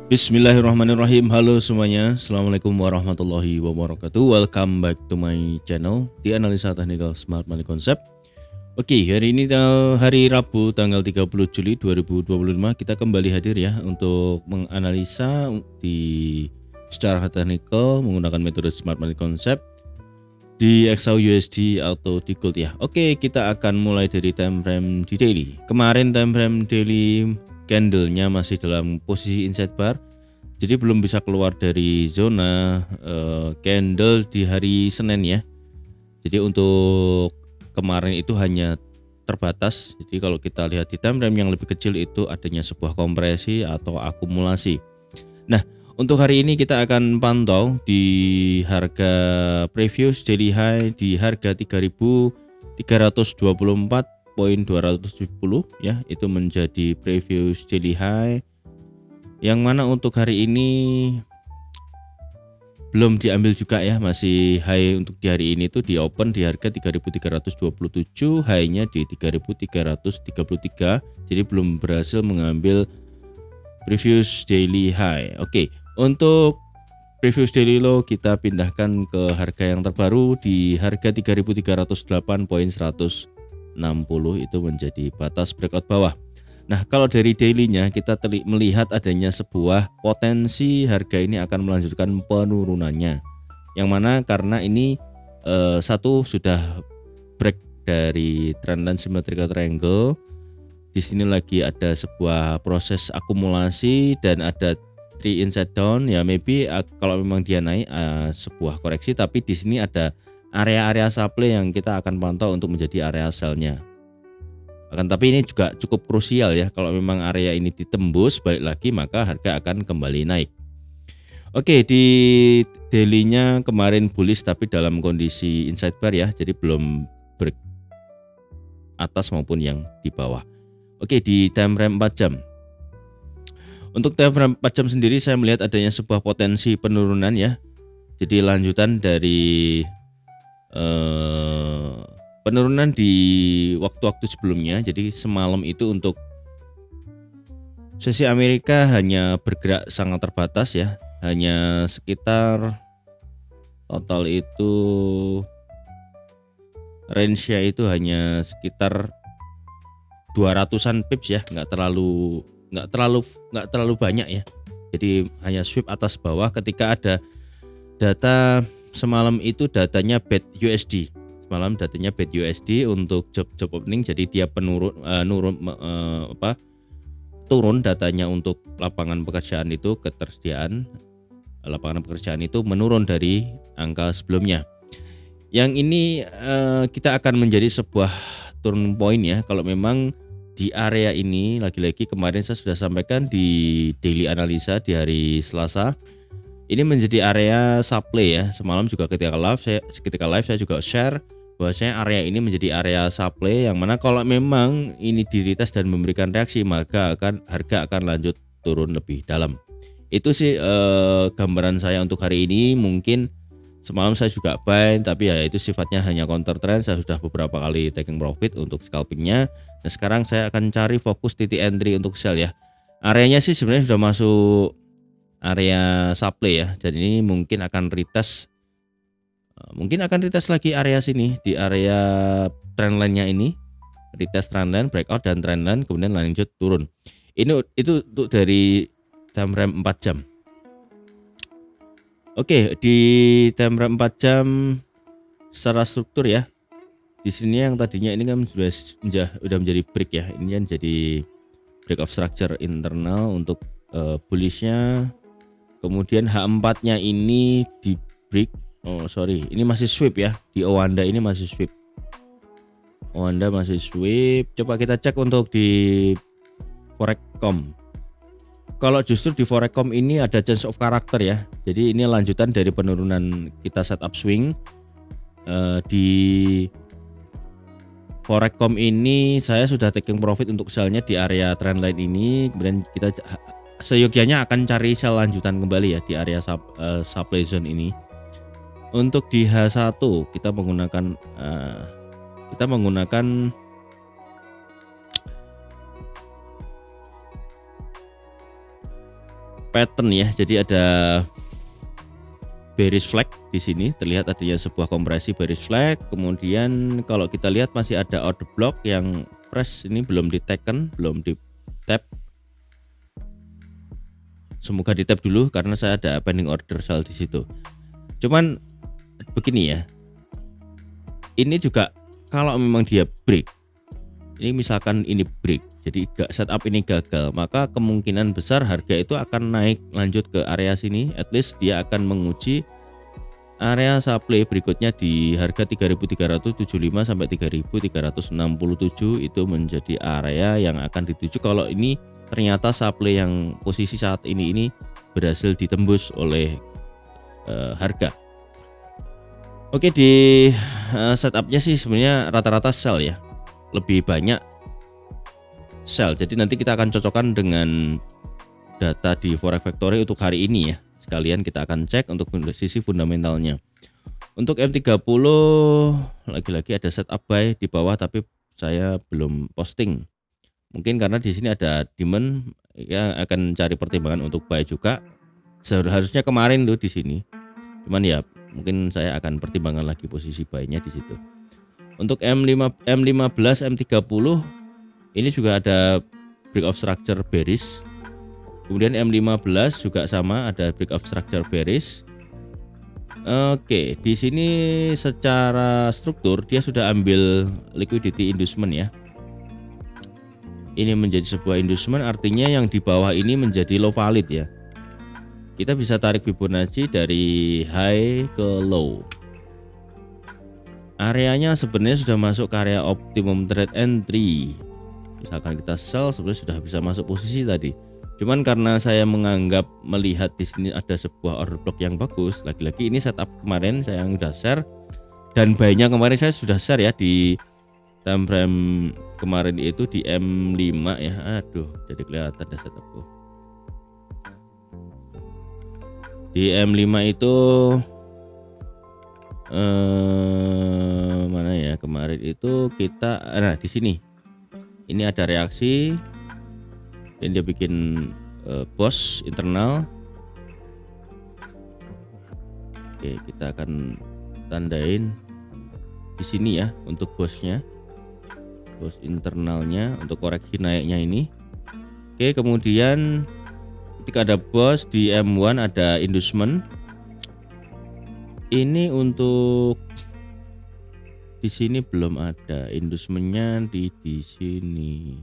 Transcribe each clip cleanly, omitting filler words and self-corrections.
Bismillahirrahmanirrahim. Halo semuanya, Assalamualaikum warahmatullahi wabarakatuh. Welcome back to my channel di Analisa Technical Smart Money Concept. Oke, hari ini hari Rabu tanggal 30 Juli 2025 kita kembali hadir ya untuk menganalisa secara teknikal menggunakan metode Smart Money Concept di XAUUSD atau di Gold ya. Oke, kita akan mulai dari time frame di daily. Kemarin time frame daily candlenya masih dalam posisi inside bar, jadi belum bisa keluar dari zona candle di hari Senin ya. Jadi untuk kemarin itu hanya terbatas. Jadi kalau kita lihat di time frame yang lebih kecil itu adanya sebuah kompresi atau akumulasi. Nah, untuk hari ini kita akan pantau di harga previous daily high di harga 3.324.270 ya, itu menjadi previous daily high yang mana untuk hari ini belum diambil juga ya, masih high untuk di hari ini tuh di open di harga 3.327, high-nya di 3.333, jadi belum berhasil mengambil previous daily high. Oke, untuk previous daily low kita pindahkan ke harga yang terbaru di harga 3.308.160, itu menjadi batas breakout bawah. Nah, kalau dari daily-nya kita melihat adanya sebuah potensi harga ini akan melanjutkan penurunannya. Yang mana karena ini satu sudah break dari trendline symmetrical triangle. Di sini lagi ada sebuah proses akumulasi dan ada 3 inside down ya, maybe kalau memang dia naik sebuah koreksi, tapi di sini ada area-area supply yang kita akan pantau untuk menjadi area sell-nya. Tapi ini juga cukup krusial ya, kalau memang area ini ditembus balik lagi maka harga akan kembali naik. Oke, di daily-nya kemarin bullish tapi dalam kondisi inside bar ya, jadi belum break atas maupun yang di bawah. Oke, di time frame 4 jam. Untuk time frame 4 jam sendiri saya melihat adanya sebuah potensi penurunan ya. Jadi lanjutan dari penurunan di waktu-waktu sebelumnya. Jadi semalam itu untuk sesi Amerika hanya bergerak sangat terbatas ya. Hanya sekitar total itu range-nya itu hanya sekitar 200-an pips ya, nggak terlalu banyak ya. Jadi hanya sweep atas bawah. Ketika ada data semalam itu datanya bad USD. Semalam datanya bad USD untuk job opening, jadi dia turun datanya untuk lapangan pekerjaan itu, ketersediaan lapangan pekerjaan itu menurun dari angka sebelumnya. Yang ini kita akan menjadi sebuah turn point ya, kalau memang di area ini lagi-lagi kemarin saya sudah sampaikan di daily analisa di hari Selasa, ini menjadi area supply ya. Semalam juga ketika live saya juga share bahwasanya area ini menjadi area supply, yang mana kalau memang ini di-retest dan memberikan reaksi maka harga akan lanjut turun lebih dalam. Itu sih gambaran saya untuk hari ini. Mungkin semalam saya juga buy, tapi ya itu sifatnya hanya counter trend. Saya sudah beberapa kali taking profit untuk scalpingnya. Nah, sekarang saya akan cari fokus titik entry untuk sell ya. Areanya sih sebenarnya sudah masuk area supply ya. Dan ini mungkin akan retest lagi area sini di area trendline-nya ini. Retest trendline, breakout dan trendline, kemudian lanjut turun. Itu untuk dari time frame 4 jam. Oke, di time frame 4 jam secara struktur ya. Di sini yang tadinya ini kan sudah menjadi break ya. Ini kan jadi break of structure internal untuk bullishnya. Kemudian H4-nya ini di break. Ini masih sweep ya. Di Owanda ini masih sweep. Coba kita cek untuk di Forecom. Kalau justru di Forecom ini ada change of character ya. Jadi ini lanjutan dari penurunan kita setup swing. Di Forecom ini saya sudah taking profit untuk sellnya di area trendline ini. Kemudian kita seyogyanya akan cari sell lanjutan kembali ya di area supply zone ini. Untuk di H1 kita menggunakan pattern ya. Jadi ada bearish flag di sini, terlihat adanya sebuah kompresi bearish flag. Kemudian kalau kita lihat masih ada order block yang fresh, ini belum di taken, belum di tap. Semoga di tap dulu karena saya ada pending order sell di situ. Cuman begini ya, ini juga kalau memang dia break, ini misalkan ini break, jadi setup ini gagal, maka kemungkinan besar harga itu akan naik lanjut ke area sini. At least dia akan menguji area supply berikutnya di harga 3.375 sampai 3.367. Itu menjadi area yang akan dituju kalau ini ternyata supply yang posisi saat ini berhasil ditembus oleh harga. Oke, di setupnya sih sebenarnya rata-rata sell ya, lebih banyak sell. Jadi nanti kita akan cocokkan dengan data di Forex Factory untuk hari ini ya. Sekalian kita akan cek untuk sisi fundamentalnya. Untuk M30 lagi-lagi ada setup buy di bawah, tapi saya belum posting. Mungkin karena di sini ada demand ya, akan cari pertimbangan untuk buy juga. Seharusnya kemarin tuh di sini. Cuman ya mungkin saya akan pertimbangkan lagi posisi buy-nya di situ. Untuk M15, M30 ini juga ada break of structure bearish. Kemudian M15 juga sama, ada break of structure bearish. Oke, di sini secara struktur dia sudah ambil liquidity inducement ya. Ini menjadi sebuah inducement, artinya yang di bawah ini menjadi low valid ya. Kita bisa tarik Fibonacci dari high ke low. Areanya sebenarnya sudah masuk ke area optimum trade entry. Misalkan kita sell sebenarnya sudah bisa masuk posisi tadi. Cuman karena saya menganggap melihat di sini ada sebuah order block yang bagus, lagi-lagi ini setup kemarin saya udah share, dan buy-nya kemarin saya sudah share ya di time frame kemarin itu di M5 ya. Aduh, jadi kelihatan ada setupku. Di M5 itu mana ya, kemarin itu kita di sini. Ini ada reaksi dan dia bikin boss internal. Oke, kita akan tandain di sini ya untuk bosnya, bos internalnya untuk koreksi naiknya ini. Oke, kemudian ketika ada bos di M1 ada inducement. Ini untuk di sini belum ada inducementnya di sini.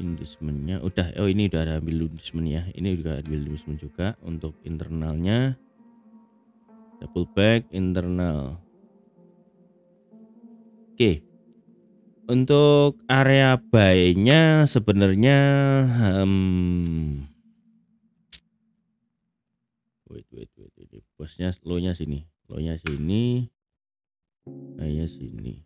Inducementnya udah, oh ini udah ada ambil inducement ya. Ini juga ambil inducement juga untuk internalnya. Double back internal. Oke. Untuk area buy-nya sebenarnya wait ini bosnya low-nya sini. Low-nya sini. Nah, sini.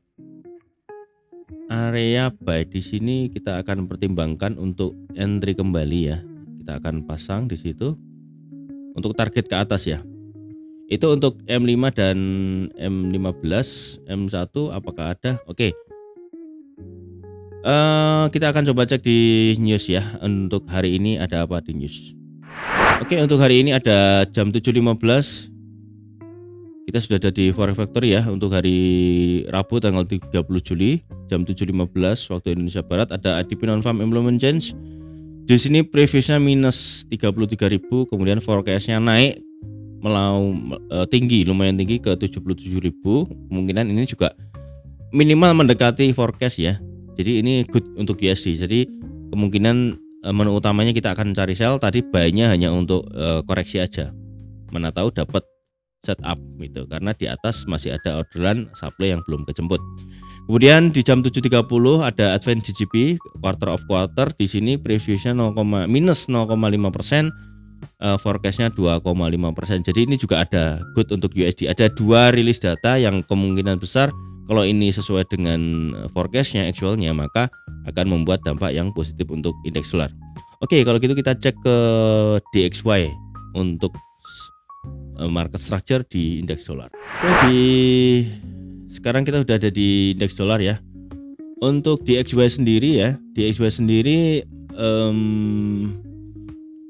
Area buy di sini kita akan pertimbangkan untuk entry kembali ya. Kita akan pasang di situ untuk target ke atas ya. Itu untuk M5 dan M15, M1 apakah ada? Oke. Kita akan coba cek di news ya. Untuk hari ini ada apa di news? Oke, untuk hari ini ada jam 7.15. Kita sudah ada di Forex Factory ya. Untuk hari Rabu tanggal 30 Juli jam 7.15 waktu Indonesia Barat ada ADP non-farm employment change. Di sini previousnya minus 33.000, kemudian forecastnya naik tinggi, lumayan tinggi ke 77.000. Kemungkinan ini juga minimal mendekati forecast ya. Jadi ini good untuk USD. Jadi kemungkinan menu utamanya kita akan cari sell, tadi buy-nya hanya untuk koreksi aja. Mana tahu dapat setup gitu, karena di atas masih ada orderan supply yang belum kejemput. Kemudian di jam 7.30 ada Advent GGP quarter of quarter. Di sini previousnya minus 0,5%, forecastnya 2,5%. Jadi ini juga ada good untuk USD. Ada dua rilis data yang kemungkinan besar kalau ini sesuai dengan forecastnya, actualnya, maka akan membuat dampak yang positif untuk indeks dolar. Oke, kalau gitu kita cek ke DXY untuk market structure di indeks dolar. Oke, sekarang kita sudah ada di indeks dolar ya. Untuk DXY sendiri ya, DXY sendiri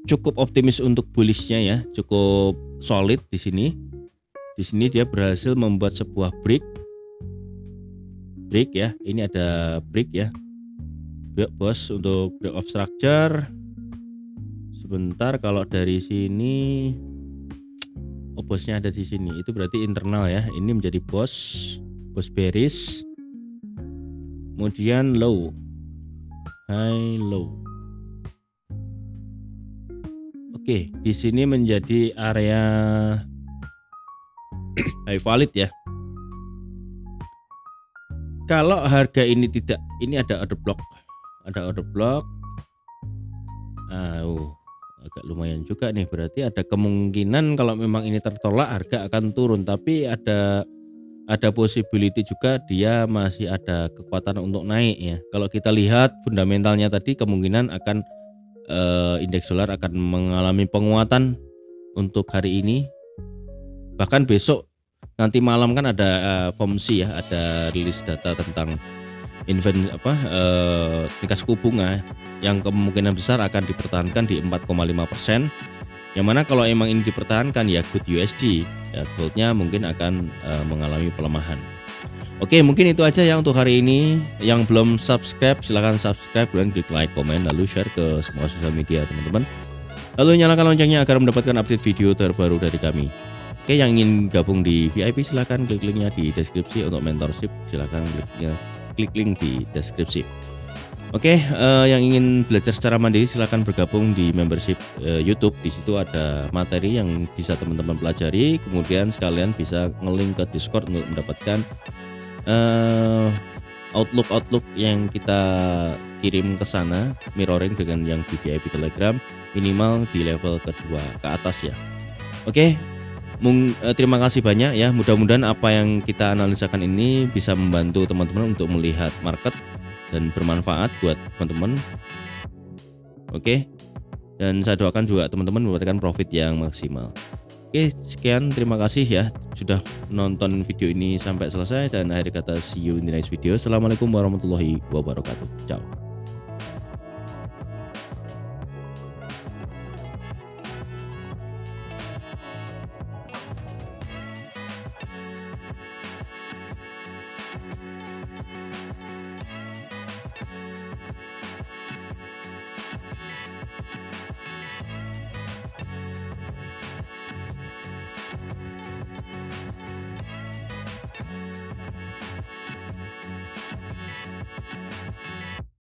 cukup optimis untuk bullishnya ya, cukup solid di sini. Di sini dia berhasil membuat sebuah break ya. Ini ada break ya, bos, untuk break of structure. Sebentar, kalau dari sini, oh bosnya ada di sini, itu berarti internal ya. Ini menjadi bos bearish, kemudian low, high low. Oke, di sini menjadi area high valid ya. Kalau harga ini tidak, ini ada order block, agak lumayan juga nih. Berarti ada kemungkinan kalau memang ini tertolak harga akan turun, tapi ada possibility juga dia masih ada kekuatan untuk naik ya. Kalau kita lihat fundamentalnya tadi, kemungkinan akan indeks dolar akan mengalami penguatan untuk hari ini. Bahkan besok nanti malam kan ada FOMC ya, ada rilis data tentang tingkat suku bunga yang kemungkinan besar akan dipertahankan di 4,5%. Yang mana kalau emang ini dipertahankan ya good USD, ya goldnya mungkin akan mengalami pelemahan. Oke, mungkin itu aja ya untuk hari ini. Yang belum subscribe silahkan subscribe dan klik like, komen, lalu share ke semua sosial media teman-teman. Lalu nyalakan loncengnya agar mendapatkan update video terbaru dari kami. Oke, yang ingin gabung di VIP silahkan klik linknya di deskripsi. Untuk mentorship silahkan klik link di deskripsi. Oke, yang ingin belajar secara mandiri silahkan bergabung di membership YouTube. Di situ ada materi yang bisa teman-teman pelajari. Kemudian sekalian bisa ngelink ke Discord untuk mendapatkan outlook yang kita kirim ke sana, mirroring dengan yang di VIP Telegram, minimal di level kedua ke atas ya. Oke, terima kasih banyak ya. Mudah-mudahan apa yang kita analisakan ini bisa membantu teman-teman untuk melihat market dan bermanfaat buat teman-teman. Oke, dan saya doakan juga teman-teman mendapatkan profit yang maksimal. Oke, sekian, terima kasih ya sudah nonton video ini sampai selesai, dan akhir kata see you in the next video. Assalamualaikum warahmatullahi wabarakatuh. Ciao.